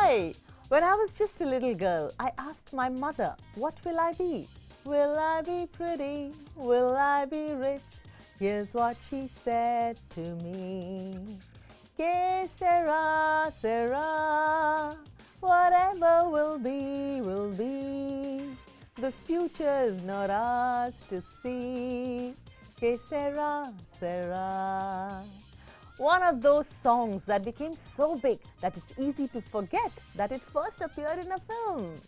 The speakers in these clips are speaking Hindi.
Hi! When I was just a little girl, I asked my mother, what will I be? Will I be pretty? Will I be rich? Here's what she said to me. Que sera, sera. Whatever will be, will be. The future is not ours to see. Que sera, sera. One of those songs that became so big that it's easy to forget that it first appeared in a film.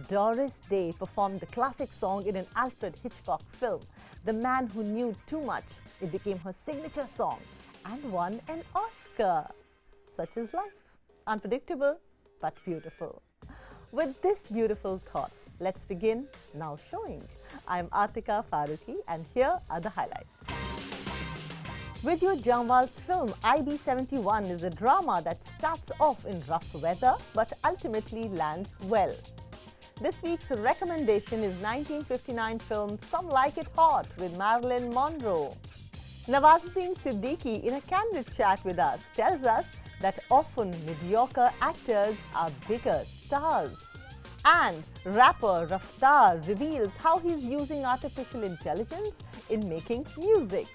Doris Day performed the classic song in an Alfred Hitchcock film, The Man Who Knew Too Much. It became her signature song and won an Oscar. Such is life. Unpredictable, but beautiful. With this beautiful thought, let's begin Now Showing. I'm Atika Farooqui and here are the highlights. Vidyut Jamwal's film IB71 is a drama that starts off in rough weather but ultimately lands well. This week's recommendation is 1959 film Some Like It Hot with Marilyn Monroe. Nawazuddin Siddiqui, in a candid chat with us, tells us that often mediocre actors are bigger stars. And rapper Raftaar reveals how he's using artificial intelligence in making music.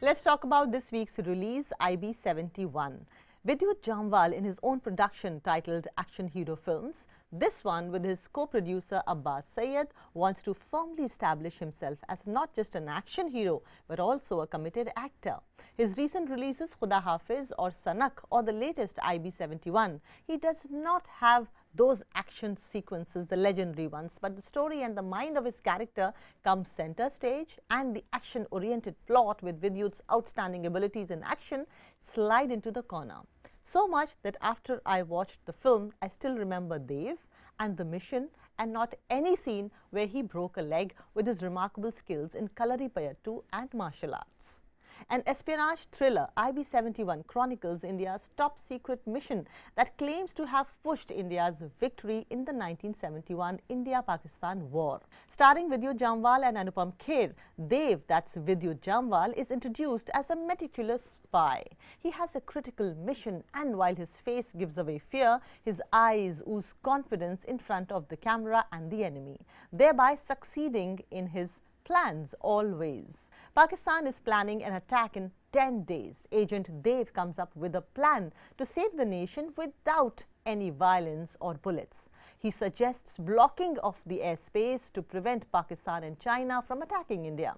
Let's talk about this week's release, IB71. Vidyut Jamwal, in his own production titled Action Hero Films, this one with his co-producer Abbas Syed, wants to firmly establish himself as not just an action hero but also a committed actor. His recent releases Khuda Hafiz or Sanak or the latest IB71, he does not have those action sequences, the legendary ones, but the story and the mind of his character comes center stage, and the action-oriented plot with Vidyut's outstanding abilities in action slide into the corner. So much that after I watched the film, I still remember Dev and the mission and not any scene where he broke a leg with his remarkable skills in Kalaripayattu and martial arts. An espionage thriller, IB71 chronicles India's top-secret mission that claims to have pushed India's victory in the 1971 India-Pakistan war. Starring Vidyut Jamwal and Anupam Kher, Dev, that's Vidyut Jamwal, is introduced as a meticulous spy. He has a critical mission, and while his face gives away fear, his eyes ooze confidence in front of the camera and the enemy, thereby succeeding in his plans always. Pakistan is planning an attack in 10 days. Agent Dev comes up with a plan to save the nation without any violence or bullets. He suggests blocking of the airspace to prevent Pakistan and China from attacking India.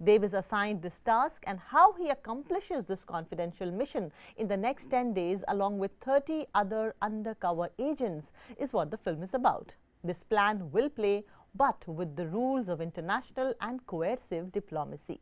Dev is assigned this task, and how he accomplishes this confidential mission in the next 10 days along with 30 other undercover agents is what the film is about. This plan will play, but with the rules of international and coercive diplomacy.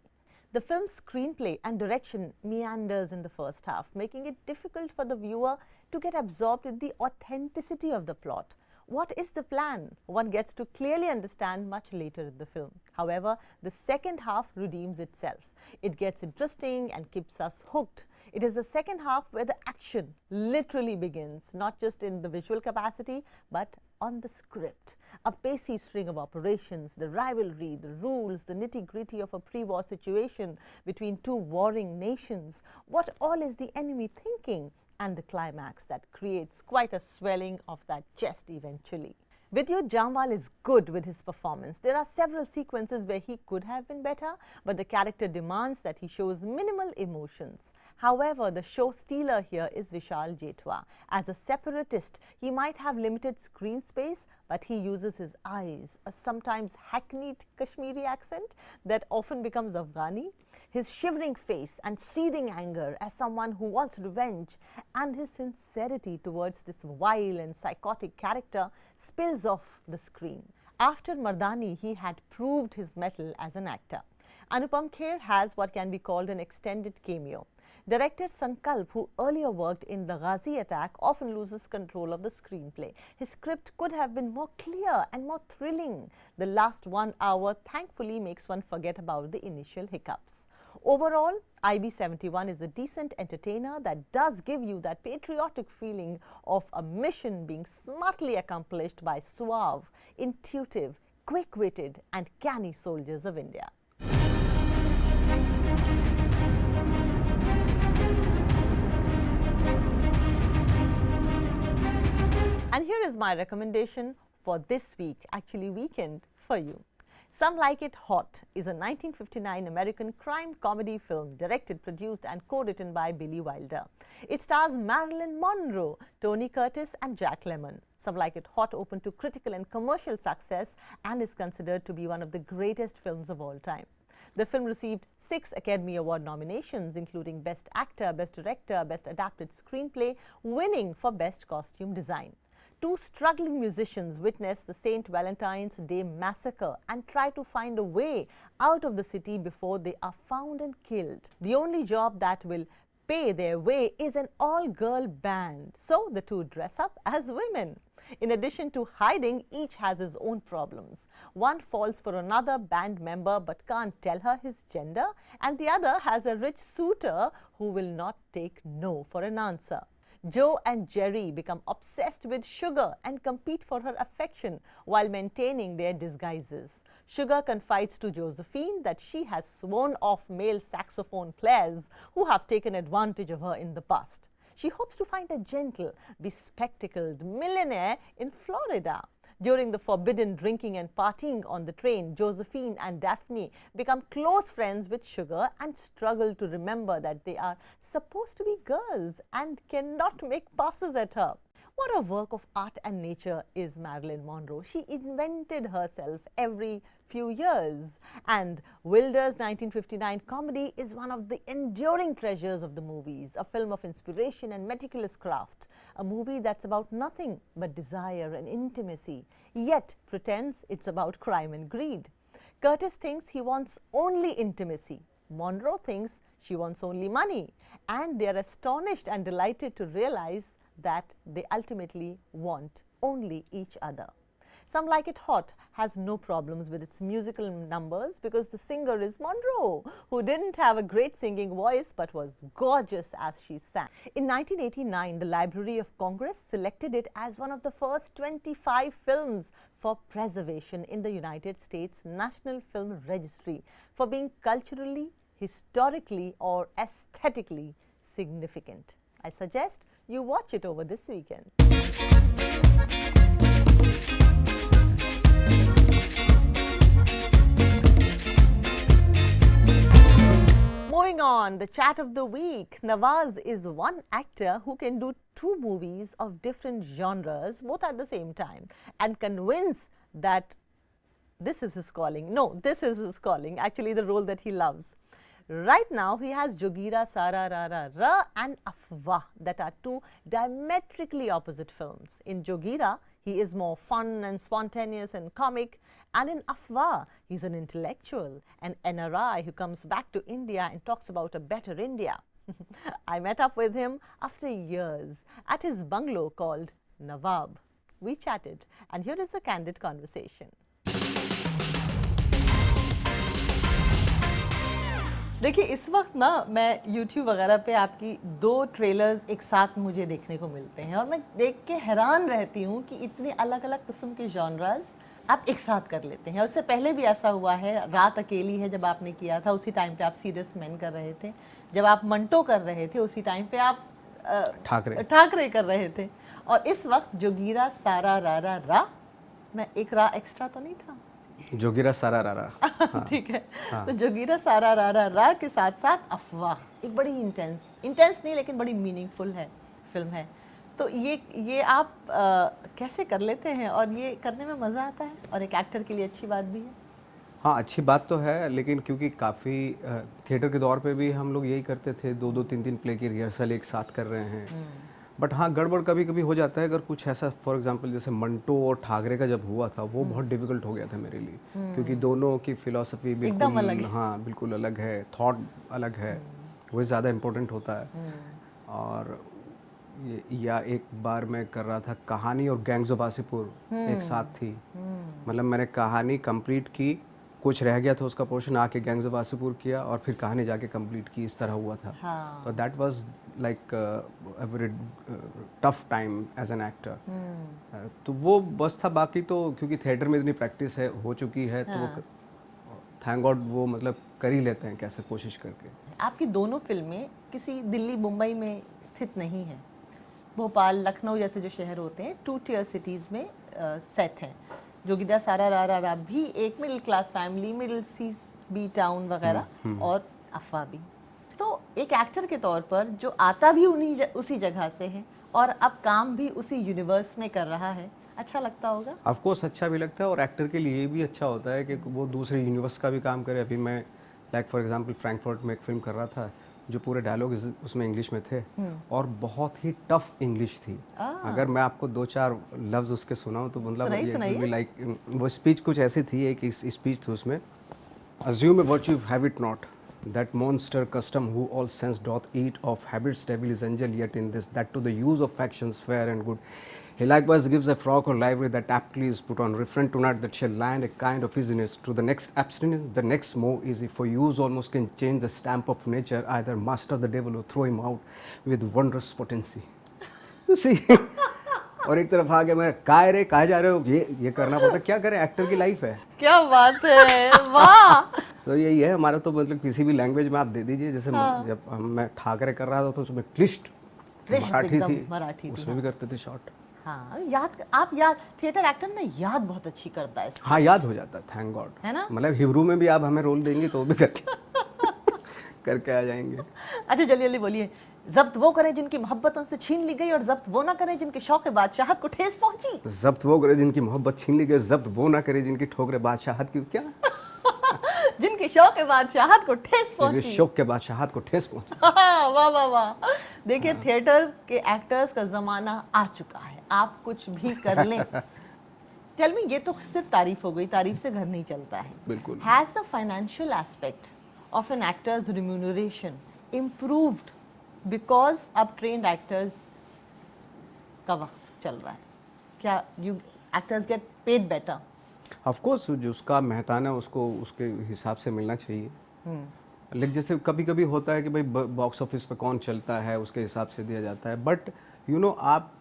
The film's screenplay and direction meanders in the first half, making it difficult for the viewer to get absorbed in the authenticity of the plot. What is the plan? One gets to clearly understand much later in the film. However, the second half redeems itself. It gets interesting and keeps us hooked. It is the second half where the action literally begins, not just in the visual capacity, but on the script. A pacey string of operations, the rivalry, the rules, the nitty-gritty of a pre-war situation between two warring nations. What all is the enemy thinking? And the climax that creates quite a swelling of that chest eventually. Vidyut Jamwal is good with his performance. There are several sequences where he could have been better, but the character demands that he shows minimal emotions. However, the show stealer here is Vishal Jetwa. As a separatist, he might have limited screen space, but he uses his eyes, a sometimes hackneyed Kashmiri accent that often becomes Afghani, his shivering face and seething anger as someone who wants revenge, and his sincerity towards this vile and psychotic character spills off the screen. After Mardani, he had proved his mettle as an actor. Anupam Kher has what can be called an extended cameo. Director Sankalp, who earlier worked in The Ghazi Attack, often loses control of the screenplay. His script could have been more clear and more thrilling. The last 1 hour thankfully makes one forget about the initial hiccups. Overall, IB71 is a decent entertainer that does give you that patriotic feeling of a mission being smartly accomplished by suave, intuitive, quick-witted and canny soldiers of India. And here is my recommendation for this week, actually weekend, for you. Some Like It Hot is a 1959 American crime comedy film directed, produced and co-written by Billy Wilder. It stars Marilyn Monroe, Tony Curtis and Jack Lemmon. Some Like It Hot opened to critical and commercial success and is considered to be one of the greatest films of all time. The film received 6 Academy Award nominations, including Best Actor, Best Director, Best Adapted Screenplay, winning for Best Costume Design. 2 struggling musicians witness the St. Valentine's Day massacre and try to find a way out of the city before they are found and killed. The only job that will pay their way is an all-girl band, so the 2 dress up as women. In addition to hiding, each has his own problems. One falls for another band member but can't tell her his gender, and the other has a rich suitor who will not take no for an answer. Joe and Jerry become obsessed with Sugar and compete for her affection while maintaining their disguises. Sugar confides to Josephine that she has sworn off male saxophone players who have taken advantage of her in the past. She hopes to find a gentle, bespectacled millionaire in Florida. During the forbidden drinking and partying on the train, Josephine and Daphne become close friends with Sugar and struggle to remember that they are supposed to be girls and cannot make passes at her. What a work of art and nature is Marilyn Monroe. She invented herself every few years, and Wilder's 1959 comedy is one of the enduring treasures of the movies, a film of inspiration and meticulous craft, a movie that's about nothing but desire and intimacy, yet pretends it's about crime and greed. Curtis thinks he wants only intimacy. Monroe thinks she wants only money, and they are astonished and delighted to realize that they ultimately want only each other. Some Like It Hot has no problems with its musical numbers because the singer is Monroe, who didn't have a great singing voice but was gorgeous as she sang. In 1989, the Library of Congress selected it as one of the first 25 films for preservation in the United States National Film Registry for being culturally, historically, or aesthetically significant. I suggest you watch it over this weekend. Moving on, the chat of the week. Nawaz is one actor who can do 2 movies of different genres both at the same time and convince that this is his calling. No, this is his calling, actually the role that he loves. Right now, he has Jogira Sara Ra Ra Ra and Afwah that are 2 diametrically opposite films. In Jogira, he is more fun and spontaneous and comic, and in Afwah, he's an intellectual, an NRI who comes back to India and talks about a better India. I met up with him after years at his bungalow called Nawab. We chatted, and here is a candid conversation. देखिए इस वक्त ना मैं YouTube वगैरह पे आपकी 2 ट्रेलर्स एक साथ मुझे देखने को मिलते हैं और मैं देख के हैरान रहती हूँ कि इतने अलग अलग किस्म के जॉनरास आप एक साथ कर लेते हैं। उससे पहले भी ऐसा हुआ है, रात अकेली है जब आपने किया था उसी टाइम पे आप सीरियस मैन कर रहे थे, जब आप मंटो कर रहे थे उसी टाइम पे आप ठाकरे कर रहे थे, और इस वक्त जोगीरा सारा रा रा रा, मैं एक रा एक्स्ट्रा तो नहीं था, जोगीरा सारा रा रा ठीक है। हाँ। तो जोगीरा सारा रा रा रा के साथ साथ अफवाह एक बड़ी इंटेंस नहीं लेकिन बड़ी मीनिंगफुल है फिल्म है। तो ये आप कैसे कर लेते हैं और ये करने में मज़ा आता है और एक एक्टर के लिए अच्छी बात भी है? हाँ, अच्छी बात तो है, लेकिन क्योंकि काफ़ी थिएटर के दौर पे भी हम लोग यही करते थे, 2-2 3-3 प्ले की रिहर्सल एक साथ कर रहे हैं। बट हाँ, गड़बड़ कभी कभी हो जाता है। अगर कुछ ऐसा फॉर एग्जांपल जैसे मंटो और ठाकरे का जब हुआ था वो बहुत डिफिकल्ट हो गया था मेरे लिए, क्योंकि दोनों की फिलॉसफी बिल्कुल हाँ बिल्कुल अलग है, थॉट अलग है, वो ज़्यादा इम्पोर्टेंट होता है। और या एक बार मैं कर रहा था कहानी और गैंग्स ऑफ वासेपुर एक साथ थी, मतलब मैंने कहानी कंप्लीट की, कुछ रह गया था उसका पोर्शन, आके गैंग्स ऑफ वासेपुर किया और फिर कहानी जाके कंप्लीट की, इस तरह हुआ था। हाँ। तो that was like a very tough time as an actor. तो वो बस था, बाकी तो क्योंकि थिएटर में इतनी प्रैक्टिस है हो चुकी है। हाँ। तो थैंक गॉड वो मतलब कर ही लेते हैं कैसे कोशिश करके। आपकी दोनों फिल्में किसी दिल्ली मुंबई में स्थित नहीं है, भोपाल, लखनऊ जैसे जो शहर होते हैं 2 टियर सिटीज़ में सेट है। जोगिंदर सारा रा भी एक middle class family, middle C B town वगैरह, और अफवाह भी। तो एक एक्टर के तौर पर जो आता भी उसी जगह से है और अब काम भी उसी यूनिवर्स में कर रहा है, अच्छा लगता होगा? ऑफ कोर्स अच्छा भी लगता है, और एक्टर के लिए भी अच्छा होता है कि वो दूसरे यूनिवर्स का भी काम करे। अभी मैं लाइक फॉर एग्जांपल फ्रैंकफर्ट में एक फिल्म कर रहा था, जो पूरे डायलॉग उसमें इंग्लिश में थे और बहुत ही टफ इंग्लिश थी। अगर मैं आपको 2-4 लफ्ज़ उसके सुनाऊं तो मतलब ये लाइक वो स्पीच कुछ ऐसी थी, एक स्पीच थी उसमें, assume a virtue have it not, that monster custom who all sense doth eat of habits devil is angel, yet in this that to the use of factions fair and good he likewise gives a frock or livery that aptly is put on, refrain tonight that shall land a kind of easiness to the next abstinence, the next more easy, for use almost can change the stamp of nature, either master the devil or throw him out with wondrous potency. You see? और एक तरफ आगे मैं काय रे कहा जा रहे हो, ये करना पड़ता, क्या करें, एक्टर की लाइफ है। क्या बात है, वाह। तो यही है हमारा, तो मतलब किसी भी लैंग्वेज में आप दे दीजिए, जैसे जब मैं ठाकरे कर रहा था तो उसमें क्लिष्ट मराठी थी, उसमें भी करते थे शॉर्ट। हाँ, आप थिएटर एक्टर ना याद बहुत अच्छी करता है। हाँ, याद हो जाता है, थैंक गॉड, है ना। मतलब हिब्रू में भी आप हमें रोल देंगे तो भी करके आ जाएंगे। अच्छा, जल्दी जल्दी बोलिए। जब्त वो करें जिनकी मोहब्बत उनसे छीन ली गई, और जब्त वो ना करें जिनके शौक बादशाहत को ठेस पहुंची। जब्त वो करे जिनकी मोहब्बत छीन ली गई, जब्त वो ना करे जिनकी ठोकरे बादशाहत की क्या जिनके शौक के बादशाहत को ठेस पहुंची, शौक के बादशाहत को ठेस पहुंची। वाह वाह वाह। देखिए, थिएटर के एक्टर्स का जमाना आ चुका है, आप कुछ भी कर लें। टेल मी, ये तो सिर्फ तारीफ हो गई, तारीफ से घर नहीं चलता है। बिल्कुल। Has the financial aspect of an actor's remuneration improved because अब ट्रेंड एक्टर्स का वक्त चल रहा है? क्या you actors get paid better? Of course, जो उसका मेहताना है उसको उसके हिसाब से मिलना चाहिए। लेकिन जैसे कभी कभी होता है कि भाई बॉक्स ऑफिस पे कौन चलता है उसके हिसाब से दिया जाता है, बट यू नो आप,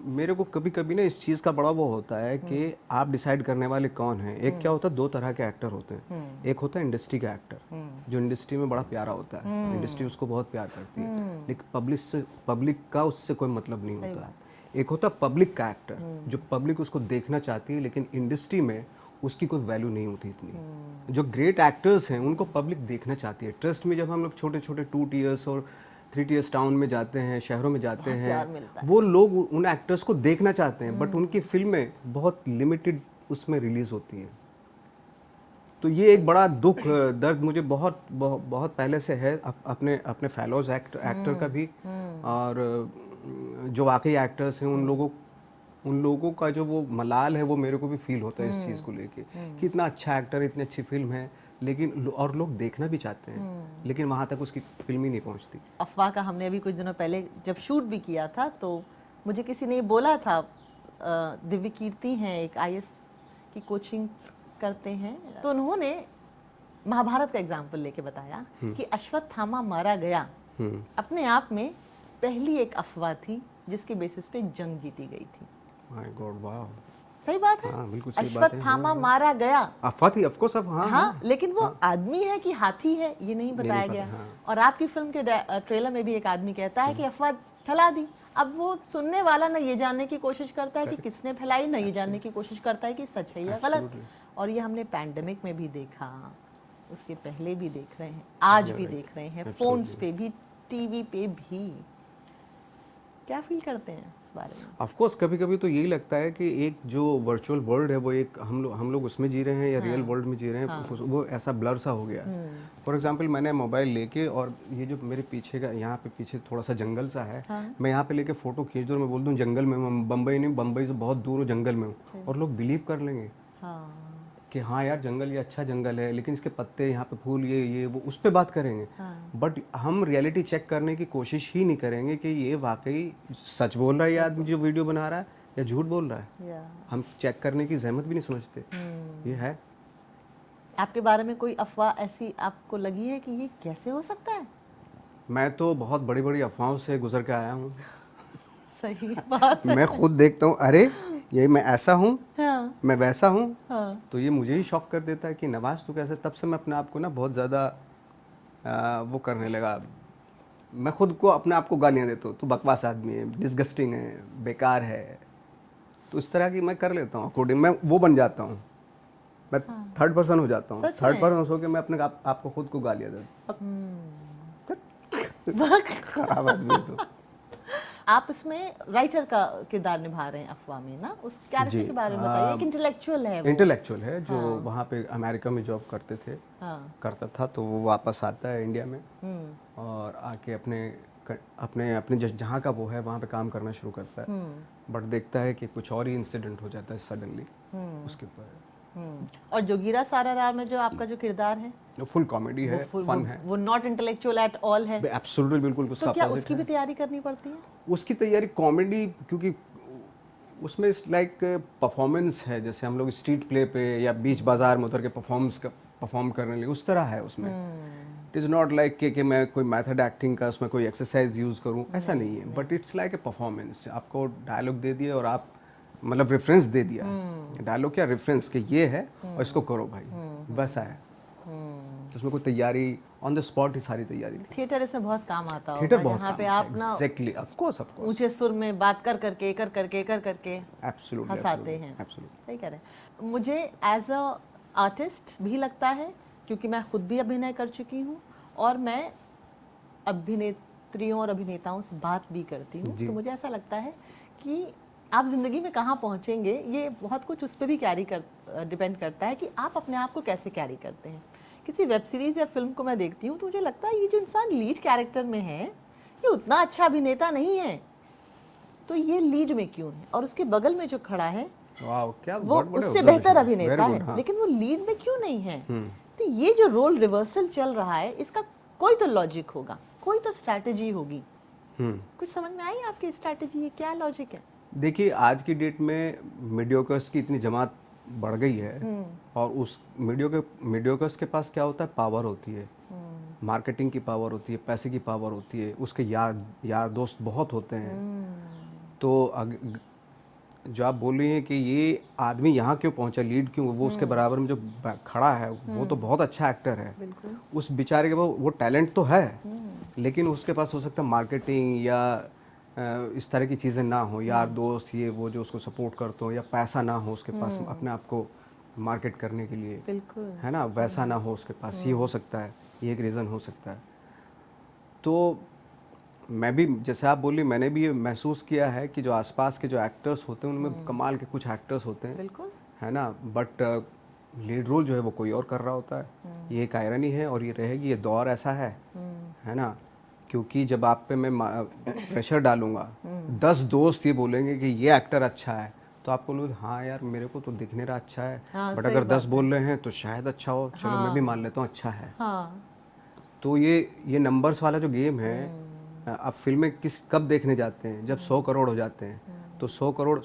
मेरे को कभी कभी ना इस चीज़ का बड़ा वो होता है कि आप डिसाइड करने वाले कौन हैं। एक क्या होता है, 2 तरह के एक्टर होते हैं। एक होता है इंडस्ट्री का एक्टर, जो इंडस्ट्री में बड़ा प्यारा होता है, इंडस्ट्री उसको बहुत प्यार करती है, लेकिन पब्लिक का उससे कोई मतलब नहीं होता। एक होता है पब्लिक का एक्टर, जो पब्लिक उसको देखना चाहती है, लेकिन इंडस्ट्री में उसकी कोई वैल्यू नहीं होती इतनी। जो ग्रेट एक्टर्स हैं उनको पब्लिक देखना चाहती है। ट्रस्ट में जब हम लोग छोटे छोटे 2 टियर्स और 3 टियर्स टाउन में जाते हैं, शहरों में जाते हैं, वो लोग उन एक्टर्स को देखना चाहते हैं, बट उनकी फिल्में बहुत लिमिटेड उसमें रिलीज होती हैं। तो ये एक बड़ा दुख दर्द मुझे बहुत बहुत पहले से है, अपने फेलोज एक्टर का भी, और जो वाकई एक्टर्स हैं उन लोगों का जो वो मलाल है वो मेरे को भी फील होता है इस चीज़ को लेके, कि इतना अच्छा एक्टर, इतनी अच्छी फिल्म है, लेकिन और लोग देखना भी चाहते हैं, लेकिन वहाँ तक उसकी फिल्म ही नहीं पहुँचती। अफवाह का हमने अभी कुछ दिनों पहले जब शूट भी किया था, तो मुझे किसी ने बोला था, दिव्य कीर्ति हैं, एक IAS की कोचिंग करते हैं, तो उन्होंने महाभारत का एग्जाम्पल लेके बताया कि अश्वत्थामा मारा गया अपने आप में पहली एक अफवाह थी जिसके बेसिस पे जंग जीती गई थी। माय गॉड, वाह, सही बात है। हाँ, बिल्कुल सही बात है। अश्वत्थामा मारा गया, अफवाह थी, ऑफ कोर्स। हाँ, लेकिन वो आदमी है कि हाथी है ये नहीं बताया गया। और आपकी फिल्म के ट्रेलर में भी एक आदमी कहता है कि अफवाह फैला दी। अब वो सुनने वाला ना ये जानने की कोशिश करता है कि किसने फैलाई, ना ये जानने की कोशिश करता है कि सच है या गलत। और ये हमने पैंडेमिक में भी देखा, उसके पहले भी देख रहे हैं, आज भी देख रहे हैं, फोन्स पे भी, टीवी पे भी। क्या फील करते हैं इस बारे में? ऑफ कोर्स, कभी कभी तो यही लगता है कि एक जो वर्चुअल वर्ल्ड है वो एक हम लोग उसमें जी रहे हैं या रियल वर्ल्ड में जी रहे हैं, वो ऐसा ब्लर सा हो गया। फॉर एग्जांपल, मैंने मोबाइल लेके, और ये जो मेरे पीछे का, यहाँ पे पीछे थोड़ा सा जंगल सा है, मैं यहाँ पे लेके फोटो खींच दूँ और मैं बोल दूँ जंगल में, बम्बई नहीं, बम्बई से बहुत दूर हो, जंगल में हूँ, और लोग बिलीव कर लेंगे कि हाँ यार जंगल, ये अच्छा जंगल है, लेकिन इसके पत्ते, यहाँ पे फूल, ये वो, उस पर बात करेंगे। बट हम रियलिटी चेक करने की कोशिश ही नहीं करेंगे कि ये वाकई सच बोल रहा है ये आदमी जो वीडियो बना रहा है, या झूठ बोल रहा है। हम चेक करने की जहमत भी नहीं समझते। ये है। आपके बारे में कोई अफवाह ऐसी आपको लगी है कि ये कैसे हो सकता है? मैं तो बहुत बड़ी बड़ी अफवाहों से गुजर के आया हूँ। सही बात है। मैं खुद देखता हूँ, अरे ये मैं ऐसा हूँ, मैं वैसा हूँ, तो ये मुझे ही शॉक कर देता है कि नवाज तो कैसे। तब से मैं अपने आप को ना बहुत ज़्यादा वो करने लगा, मैं खुद को अपने आप को गालियाँ देता हूँ, तू बकवास आदमी है, डिसगस्टिंग है, बेकार है, तो इस तरह की मैं कर लेता हूँ अकॉर्डिंग, मैं वो बन जाता हूँ, मैं थर्ड पर्सन हो जाता हूँ, सच थर्ड में? पर्सन हो के मैं अपने आप को खुद को गालियाँ देता हूँ। खराब आदमी है तो। आप इसमें राइटर का किरदार निभा रहे हैं अफवाह में ना, उस कैरेक्टर जी, के बारे में बताइए। एक इंटेलेक्चुअल है वो। इंटेलेक्चुअल है जो वहाँ पे अमेरिका में जॉब करते थे, हाँ। करता था, तो वो वापस आता है इंडिया में और आके अपने जहाँ का वो है वहाँ पे काम करना शुरू करता है, बट देखता है कि कुछ और ही इंसिडेंट हो जाता है सडनली उसके ऊपर। और जोगीरा सारारार में जो आपका जो किरदार है, फुल कॉमेडी है, फन है, वो नॉट इंटेलेक्चुअल एट ऑल है, एब्सोल्युटली बिल्कुल उसका तो क्या opposite उसकी है। भी तैयारी करनी पड़ती है? उसकी तैयारी कॉमेडी, क्योंकि उसमें लाइक परफॉर्मेंस है, जैसे हम लोग स्ट्रीट प्ले पे या बीच बाजार में उतर के परफॉर्म करने लिए उस तरह है उसमें। इट इज़ नॉट लाइक कि मैं कोई मेथड एक्टिंग का उसमें कोई एक्सरसाइज यूज़ करूँ, ऐसा नहीं है, but it's like a performance. आपको डायलॉग दे दिया और आप मतलब रेफरेंस दे दिया, डायलॉग क्या रेफरेंस कि ये है और इसको करो भाई, बस है। उसमें कोई तैयारी ऑन द स्पॉट ही सारी तैयारी। थिएटर इसमें बहुत काम आता थिएटर होगा, बहुत जहाँ पे काम आप आता है, ना एग्जैक्टली, ऑफ कोर्स ऊंचे सुर में बात कर करके एब्सोल्युटली हंसाते हैं। एब्सोल्युटली। सही कह रहे हैं। मुझे एज अ आर्टिस्ट भी लगता है, क्योंकि मैं खुद भी अभिनय कर चुकी हूँ और मैं अभिनेत्रियों और अभिनेताओं से बात भी करती हूँ, तो मुझे ऐसा लगता है कि आप ज़िंदगी में कहाँ पहुँचेंगे ये बहुत कुछ उस पर भी डिपेंड करता है कि आप अपने आप को कैसे कैरी करते हैं। किसी वेब सीरीज़ या फिल्म को मैं देखती हूँ तो मुझे लगता है ये जो इंसान लीड कैरेक्टर में है ये उतना अच्छा अभिनेता नहीं है, तो ये लीड में क्यों है, और उसके बगल में जो खड़ा है वाओ, क्या वो बड़े उससे बेहतर observation है। अभिनेता Very है, good, हाँ। लेकिन वो लीड में क्यों नहीं है? तो ये जो रोल रिवर्सल चल रहा है, इसका कोई तो लॉजिक होगा, कोई तो स्ट्रैटेजी होगी। कुछ समझ में आई आपकी स्ट्रैटेजी, ये क्या लॉजिक है? देखिए, आज की डेट में मीडियोकर्स की इतनी जमात बढ़ गई है और उस मीडियोकर्स के पास क्या होता है, पावर होती है, मार्केटिंग की पावर होती है, पैसे की पावर होती है, उसके यार दोस्त बहुत होते हैं। तो जो आप बोल रही हैं कि ये आदमी यहाँ क्यों पहुँचा, लीड क्यों, वो उसके बराबर में जो खड़ा है वो तो बहुत अच्छा एक्टर है। उस बेचारे के पास वो टैलेंट तो है, लेकिन उसके पास हो सकता है मार्केटिंग या इस तरह की चीज़ें ना हो, यार दोस्त ये वो जो उसको सपोर्ट करते हो, या पैसा ना हो उसके पास अपने आप को मार्केट करने के लिए, बिल्कुल, है ना, वैसा ना हो उसके पास, ये हो सकता है, ये एक रीज़न हो सकता है। तो मैं भी, जैसे आप बोली, मैंने भी ये महसूस किया है कि जो आसपास के जो एक्टर्स होते हैं उनमें कमाल के कुछ एक्टर्स होते हैं, बिल्कुल, है ना, बट लीड रोल जो है वो कोई और कर रहा होता है। ये एक आयरनी है और ये रहेगी, ये दौर ऐसा है ना, क्योंकि जब आप पे मैं प्रेशर डालूंगा, 10 दोस्त ये बोलेंगे कि ये एक्टर अच्छा है, तो आप बोलोगे हाँ यार मेरे को तो दिखने रहा अच्छा है, हाँ, बट सही अगर 10 बात बोल रहे हैं तो शायद अच्छा हो, चलो मैं भी मान लेता हूँ अच्छा है। हाँ, तो ये नंबर्स वाला जो गेम है, आप फिल्में कब देखने जाते हैं, जब 100 करोड़ हो जाते हैं, तो 100 करोड़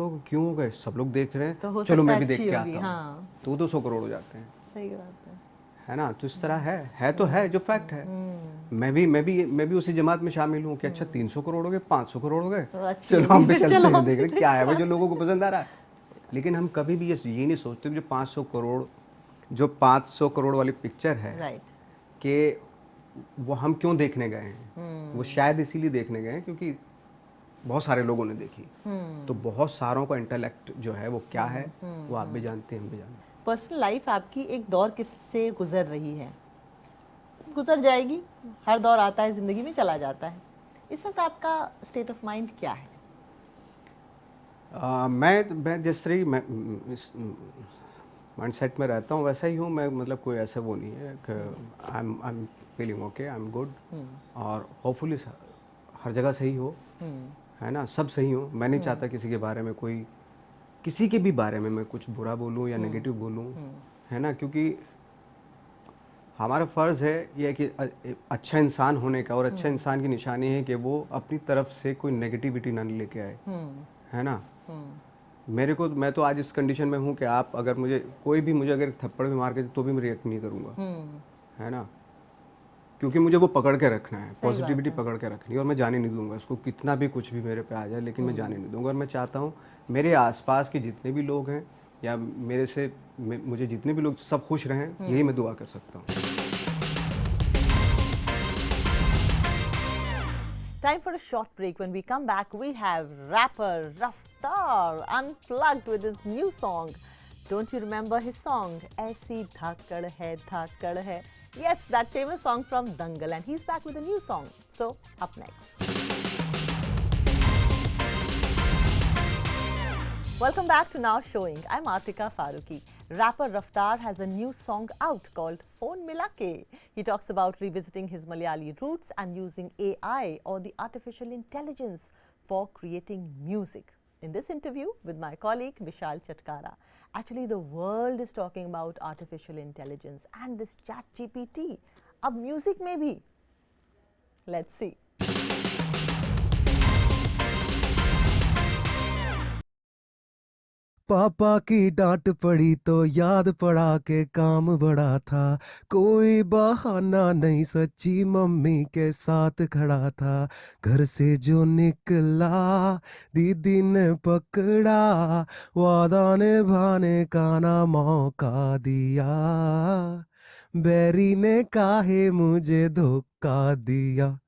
हो क्यों हो गए, सब लोग देख रहे हैं, तो हो चलो सकता मैं भी है देख अच्छी के होगी, आता हूँ, हाँ। तो वो तो 100 करोड़ हो जाते हैं, सही बात है ना। तो इस तरह है तो है जो फैक्ट है। मैं भी उसी जमात में शामिल हूँ कि अच्छा 300 करोड़ हो गए, 500 करोड़ हो गए, अच्छी चलो होगी, हम भी फिर चलते चलो हैं, हम देख रहे क्या है भाई जो लोगों को पसंद आ रहा है। लेकिन हम कभी भी ये नहीं सोचते कि जो 500 करोड़ वाली पिक्चर है, राइट, कि वो हम क्यों देखने गए हैं। वो शायद इसीलिए देखने गए हैं क्योंकि बहुत सारे लोगों ने देखी, तो बहुत सारों का इंटेलेक्ट जो है वो क्या है वो आप भी जानते हैं, हम भी जानते हैं। पर्सनल लाइफ आपकी एक दौर किससे गुजर रही है, गुजर जाएगी, हर दौर आता है ज़िंदगी में, चला जाता है। इस वक्त आपका स्टेट ऑफ माइंड क्या है? मैं जिस तरह माइंडसेट में रहता हूँ वैसा ही हूँ मैं, मतलब कोई ऐसा वो नहीं है कि I am feeling okay, I am good, और होपफुली हर जगह सही हो, है ना, सब सही हो। मैं नहीं चाहता किसी के बारे में किसी के भी बारे में मैं कुछ बुरा बोलूँ या नेगेटिव बोलूँ, है ना, क्योंकि हमारा फ़र्ज़ है ये कि अच्छा इंसान होने का, और अच्छा इंसान की निशानी है कि वो अपनी तरफ से कोई नेगेटिविटी ना लेके आए, है ना। मैं तो आज इस कंडीशन में हूँ कि आप अगर कोई भी मुझे अगर थप्पड़ भी मार के तो भी मैं रिएक्ट नहीं करूँगा, है ना, क्योंकि मुझे वो पकड़ के रखना है, पॉजिटिविटी पकड़ के रखनी है, और मैं जाने नहीं दूंगा उसको, कितना भी कुछ भी मेरे पे आ जाए, लेकिन मैं जाने नहीं दूंगा। और मैं चाहता हूँ मेरे आसपास के जितने भी लोग हैं या मुझे जितने भी लोग सब खुश रहें, यही मैं दुआ कर सकता हूँ। Time for a short break. When we come back, we have rapper Raftaar unplugged with his new song. Don't you remember his song, Aisi Dhakad Hai? Yes, that famous song from Dangal, and he's back with a new song. So, up next. Welcome back to Now Showing. I'm Artika Faruqi. Rapper Raftaar has a new song out called Phone Milake. He talks about revisiting his Malayali roots and using AI or the artificial intelligence for creating music. In this interview with my colleague Vishal Chatkara, actually the world is talking about artificial intelligence and this ChatGPT. Ab music mein bhi. Let's see. पापा की डांट पड़ी तो याद पड़ा के काम बड़ा था, कोई बहाना नहीं, सच्ची मम्मी के साथ खड़ा था। घर से जो निकला दीदी ने पकड़ा, वादा निभाने का ना मौका दिया, बैरी ने काहे मुझे धोखा दिया।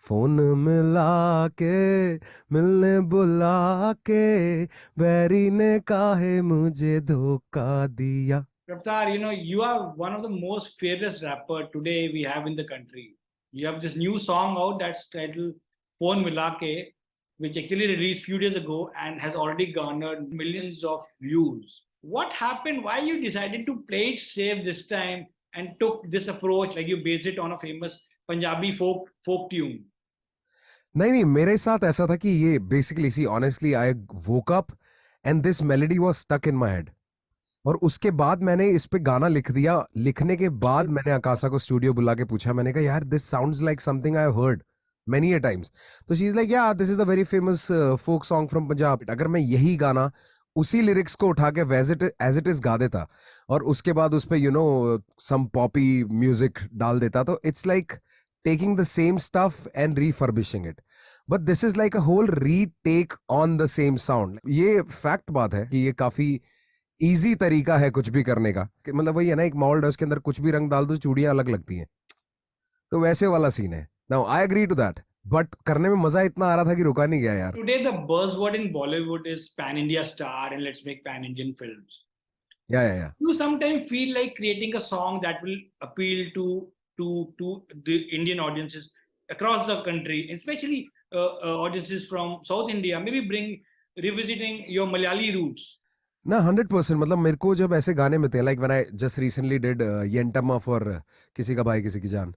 फोन मिला के मिलने बुला के, बैरी ने काहे मुझे धोखा दिया। Raftaar, you are one of the most fearless rapper today we have in the country. You have this new song out that's titled Phone Milake, which actually released few days ago and has already garnered millions of views. What happened? Why you decided to play it safe this time and took this approach, like you based it on a famous Punjabi folk tune? नहीं, मेरे साथ ऐसा था कि ये basically see honestly I woke up and this melody was stuck in my head, और उसके बाद मैंने इस पे गाना लिख दिया। लिखने के बाद मैंने आकाशा को स्टूडियो बुला के पूछा, मैंने कहा यार this sounds like something I have heard many a times. तो she is like yeah this is a very famous folk song from Punjab. अगर मैं यही गाना उसी लिरिक्स को उठा के एज इट इज गा देता और उसके बाद उस पे सम पॉपी म्यूजिक डाल देता, तो it's like taking the same stuff and refurbishing it. But this is like a whole retake on the same sound. ये fact बात है कि ये काफी easy तरीका है कुछ भी करने का। मतलब वही है ना, एक mold है, उसके अंदर कुछ भी रंग डाल दो, चूड़ियां अलग लगती हैं। तो वैसे वाला सीन है। Now I agree to that. But करने में मजा इतना आ रहा था कि रुका नहीं गया यार। Today the buzzword in Bollywood is pan-India star and let's make pan-Indian films. Yeah. You sometimes feel like creating a song that will appeal to the Indian audiences across the country, especially audiences from South India, maybe revisiting your Malayali roots. ना 100%। मतलब मेरे को जब ऐसे गाने मिलते हैं, like when I just recently did Yentamma for किसी का भाई किसी की जान,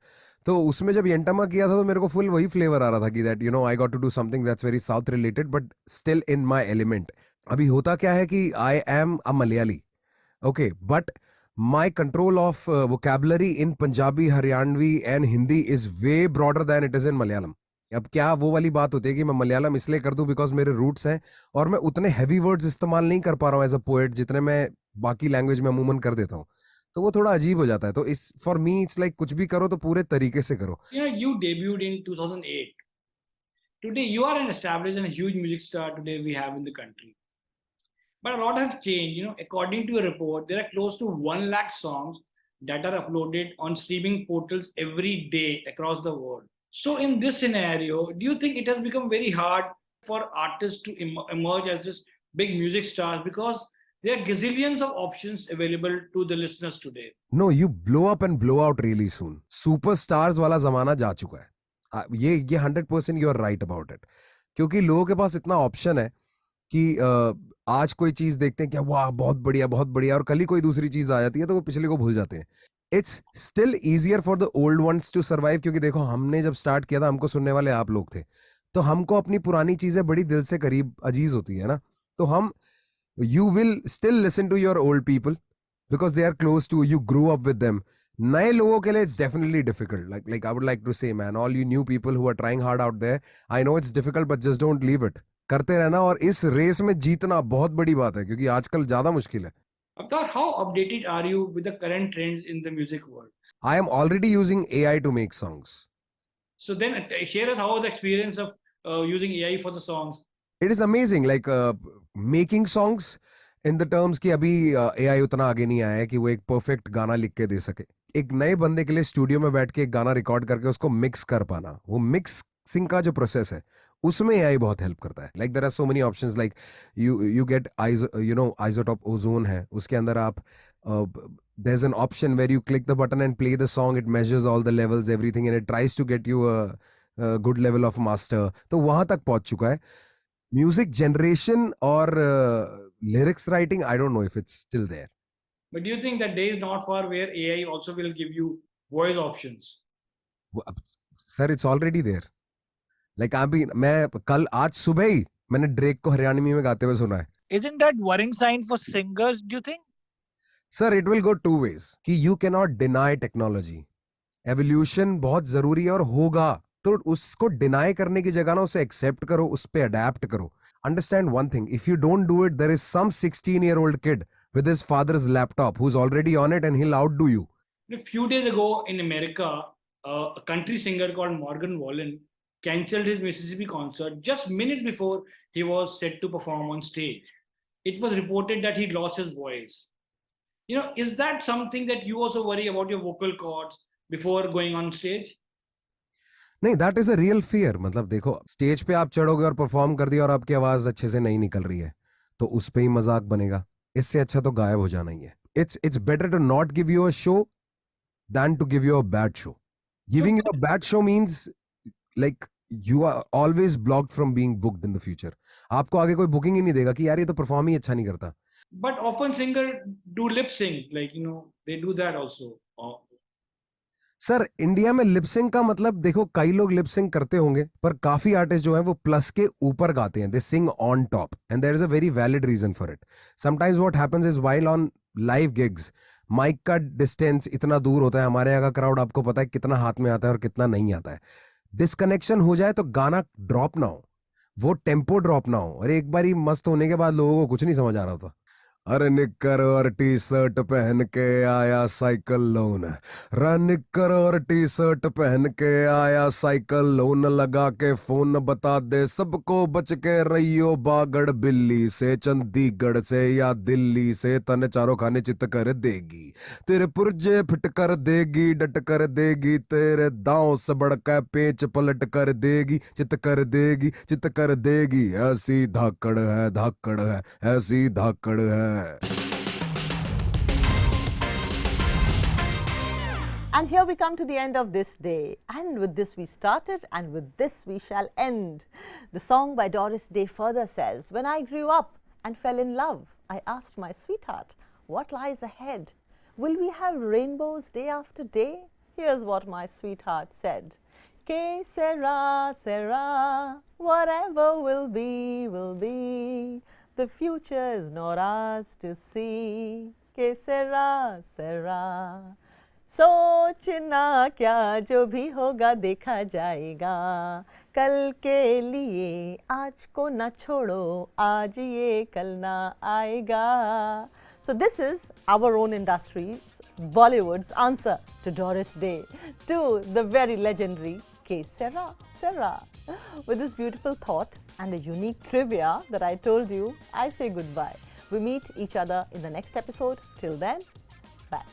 तो उसमें जब येंटमा किया था तो मेरे को फुल वही फ्लेवर आ रहा था कि that I got to do something that's very south related but still in my element. अभी होता क्या है कि I am a Malayali, okay, but my control of vocabulary in Punjabi, Haryanvi and Hindi is way broader than it is in Malayalam. अब क्या वो वाली बात होती है कि मैं मलयालम इसलिए कर दूं बिकॉज मेरे रूट्स हैं और मैं उतने हैवी वर्ड्स इस्तेमाल नहीं कर पा रहा हूँ एज अ पोएट जितने मैं बाकी लैंग्वेज में अमूमन कर देता हूँ, तो वो थोड़ा अजीब हो जाता है। तो इस फॉर मी इट्स लाइक कुछ भी करो तो पूरे तरीके से करो। You debuted in 2008. Today you are an established and a huge music star today we have in the country. But a lot has changed. According to a report, there are close to 1 lakh songs that are uploaded on streaming portals every day across the world. So in this scenario, do you think it has become very hard for artists to emerge as this big music stars because there are gazillions of options available to the listeners today? No, you blow up and blow out really soon. Superstars वाला जमाना जा चुका है। ये 100% you are right about it. क्योंकि लोगों के पास इतना ऑप्शन है कि आज कोई चीज देखते हैं क्या वाह बहुत बढ़िया, और कल ही कोई दूसरी चीज आ जाती है तो वो पिछले को भूल जाते हैं। It's still easier for the old ones to survive, क्योंकि देखो हमने जब स्टार्ट किया था हमको सुनने वाले आप लोग थे, तो हमको अपनी पुरानी चीजें बड़ी दिल से करीब अजीज होती है ना, तो हम you will still listen to your old people because they are close to you, grow up with them. नए लोगों के लिए it's definitely difficult, like I would like to say man, all you new people who are trying hard out there, I know it's difficult but just don't leave it, करते रहना, और इस रेस में जीतना बहुत बड़ी बात है क्योंकि आजकल ज्यादा मुश्किल है। Avtar, how updated are you with the current trends in the music world? I am already using AI to make songs. So then share us how was the experience of using AI for the songs? It is amazing, like making songs in the terms कि अभी AI उतना आगे नहीं आया है कि वो एक परफेक्ट गाना लिख के दे सके। एक नए बंदे के लिए स्टूडियो में बैठ के एक गाना रिकॉर्ड करके उसको मिक्स कर पाना, वो मिक्स मिक्सिंग का जो प्रोसेस है उसमें एआई बहुत हेल्प करता है. Like there are so many options, like you get isotope ozone है, उसके अंदर आप there's an option where you click the button and play the song. It measures all the levels, everything, and it tries to get you a good level of master. तो वहां तक पहुंच चुका है. म्यूजिक जनरेशन और lyrics writing, I don't know if it's still there. But do you think that day is not far where AI also will give you voice options? Sir it's already there. Like अभी मैं कल आज सुबह ही मैंने ड्रेक को हरियाणवी में गाते हुए सुना है. Isn't that worrying sign for singers, do you think? Sir it will go two ways कि you can not deny technology. Evolution बहुत जरूरी है और होगा, तो उसको डिनाई करने की जगह ना उसे एक्सेप्ट करो, उस पे अडेप्ट करो. Understand one thing, if you don't do it there is some 16-year-old kid with his father's laptop who's already on it and he'll outdo you. A few days ago in America, a country singer called Morgan Wallen cancelled his Mississippi concert just minutes before he was set to perform on stage. It was reported that he lost his voice. Is that something that you also worry about your vocal cords before going on stage? नहीं, that is a real fear. मतलब देखो, स्टेज पे आप चढ़ोगे और परफॉर्म कर दिया और आपकी आवाज अच्छे से नहीं निकल रही है तो उस पे ही मजाक बनेगा. इससे अच्छा तो गायब हो जाना ही है. It's better to not give you a show than to give you a bad show. Giving you a bad show means like you are always blocked from being booked in the future. आपको आगे कोई बुकिंग ही नहीं देगा कि यार ये तो परफॉर्म ही अच्छा नहीं करता. But often singers do lip sync, like they do that also. Sir India में लिपसिंग का मतलब देखो, कई लोग लिपसिंग करते होंगे पर काफी आर्टिस्ट जो है वो प्लस के ऊपर गाते हैं. They sing on top and there is a very valid reason for it. Sometimes what happens is while on live gigs, mic का डिस्टेंस इतना दूर होता है, हमारे यहाँ का क्राउड आपको पता है कितना हाथ में आता है और कितना नहीं आता है. डिस्कनेक्शन हो जाए तो गाना ड्रॉप ना हो, वो टेम्पो ड्रॉप ना हो. और एक बार मस्त होने के बाद लोगों को कुछ नहीं समझ आ रहा होता. अरे निक्कर और टी शर्ट पहन के आया साइकिल लोन, निक्कर और टी शर्ट पहन के आया साइकिल लोन, लगा के फोन बता दे सबको बच के रहियो बागड़ बिल्ली से, चंडीगढ़ से या दिल्ली से तन चारों खाने चित कर देगी, तेरे पुर्जे फिट कर देगी, डट कर देगी, तेरे दांव से बढ़कर पेच पलट कर देगी, चित कर देगी, चित कर देगी. ऐसी धाकड़ है, ऐसी धाकड़ है. And here we come to the end of this day. And with this we started, and with this we shall end. The song by Doris Day further says, "When I grew up and fell in love, I asked my sweetheart, what lies ahead? Will we have rainbows day after day?" Here's what my sweetheart said. Que sera, sera, whatever will be, will be. The future is not ours to see. Que sera, sera. सोचना क्या, जो भी होगा देखा जाएगा. कल के लिए आज को न छोड़ो, आज ये कल ना आएगा. So this is our own industry's, Bollywood's answer to Doris Day, to the very legendary Que Sera, Sera. With this beautiful thought and the unique trivia that I told you, I say goodbye. We meet each other in the next episode. Till then, bye.